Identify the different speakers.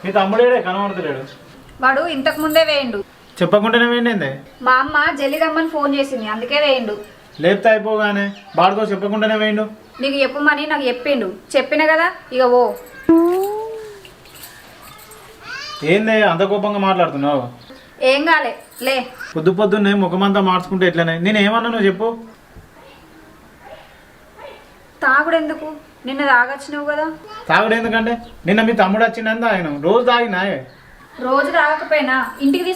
Speaker 1: మీ తమ్ముడేడే కనబడతలేడు.
Speaker 2: వాడు ఇంతకు ముందే వేయండు.
Speaker 1: చెప్పకుండానే వేయండి.
Speaker 2: మా అమ్మ జల్లి రమ్మని ఫోన్ చేసింది, అందుకే వేయండు.
Speaker 1: లేపితే అయిపోగానే బాడుకో చెప్పకుండానే వేయండు.
Speaker 2: నీకు చెప్పమని నాకు చెప్పిండు, చెప్పిన కదా ఇక ఓ.
Speaker 1: ఏందే అంత కోపంగా మాట్లాడుతున్నావు?
Speaker 2: ఏం కాలే లే.
Speaker 1: పొద్దు పొద్దున్నే ముఖమంతా మార్చుకుంటే ఎట్లనే? నేను ఏమన్నా నువ్వు చెప్పు.
Speaker 2: తాగుడు ఎందుకు, నిన్న తాగొచ్చినావు కదా.
Speaker 1: తాగుడు ఎందుకంటే నిన్న మీ తమ్ముడు వచ్చిందని తాగినాం. రోజు తాగినాయే.
Speaker 2: రోజు తాగకపోయినా ఇంటికి